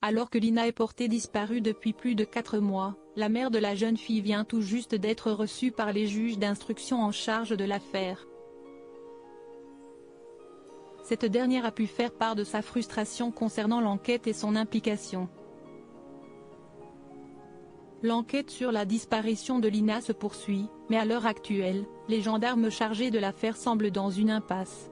Alors que Lina est portée disparue depuis plus de 4 mois, la mère de la jeune fille vient tout juste d'être reçue par les juges d'instruction en charge de l'affaire. Cette dernière a pu faire part de sa frustration concernant l'enquête et son implication. L'enquête sur la disparition de Lina se poursuit, mais à l'heure actuelle, les gendarmes chargés de l'affaire semblent dans une impasse.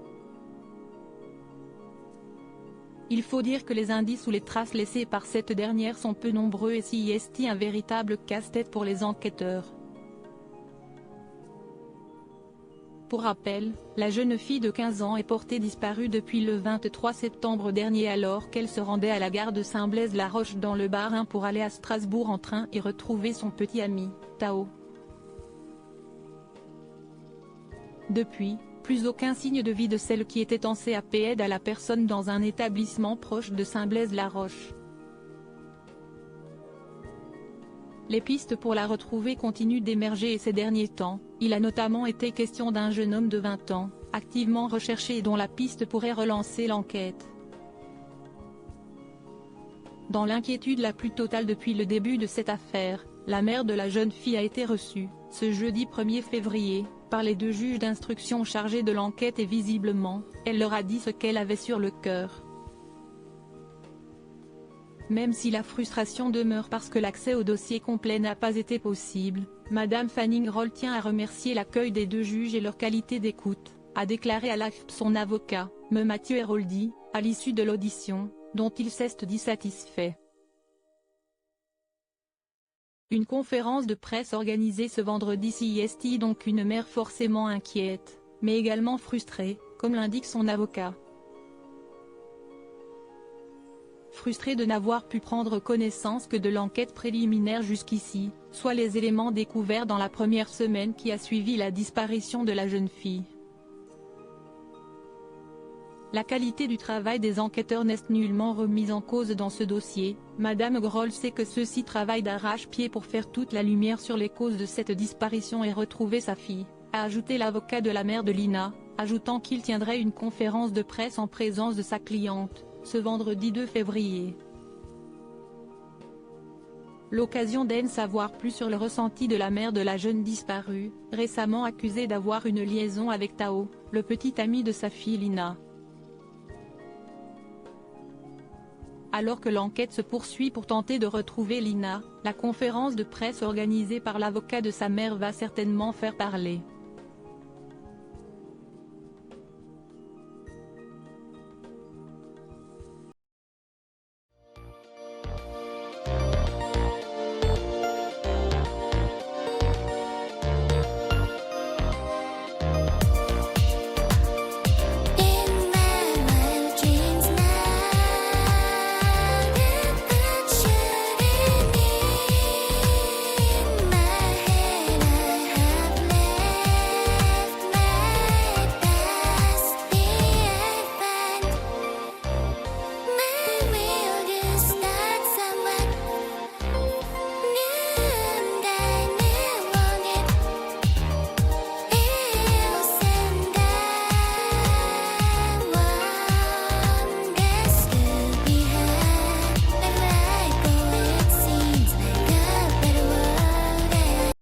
Il faut dire que les indices ou les traces laissées par cette dernière sont peu nombreux et c'est un véritable casse-tête pour les enquêteurs. Pour rappel, la jeune fille de 15 ans est portée disparue depuis le 23 septembre dernier alors qu'elle se rendait à la gare de Saint-Blaise-la-Roche dans le Bas-Rhin pour aller à Strasbourg en train et retrouver son petit ami, Tao. Depuis, plus aucun signe de vie de celle qui était en CAP aide à la personne dans un établissement proche de Saint-Blaise-la-Roche. Les pistes pour la retrouver continuent d'émerger et ces derniers temps, il a notamment été question d'un jeune homme de 20 ans, activement recherché et dont la piste pourrait relancer l'enquête. Dans l'inquiétude la plus totale depuis le début de cette affaire, la mère de la jeune fille a été reçue, ce jeudi 1er février, par les 2 juges d'instruction chargés de l'enquête et visiblement, elle leur a dit ce qu'elle avait sur le cœur. Même si la frustration demeure parce que l'accès au dossier complet n'a pas été possible, Madame Fanning-Roll tient à remercier l'accueil des 2 juges et leur qualité d'écoute, a déclaré à l'AFP son avocat, Me Mathieu Héroldi, à l'issue de l'audition, dont il s'est dit satisfait. Une conférence de presse organisée ce vendredi CIST donc une mère forcément inquiète, mais également frustrée, comme l'indique son avocat. Frustrée de n'avoir pu prendre connaissance que de l'enquête préliminaire jusqu'ici, soit les éléments découverts dans la première semaine qui a suivi la disparition de la jeune fille. La qualité du travail des enquêteurs n'est nullement remise en cause dans ce dossier, Madame Groll sait que ceux-ci travaillent d'arrache-pied pour faire toute la lumière sur les causes de cette disparition et retrouver sa fille, a ajouté l'avocat de la mère de Lina, ajoutant qu'il tiendrait une conférence de presse en présence de sa cliente, ce vendredi 2 février. L'occasion d'en savoir plus sur le ressenti de la mère de la jeune disparue, récemment accusée d'avoir une liaison avec Tao, le petit ami de sa fille Lina. Alors que l'enquête se poursuit pour tenter de retrouver Lina, la conférence de presse organisée par l'avocat de sa mère va certainement faire parler.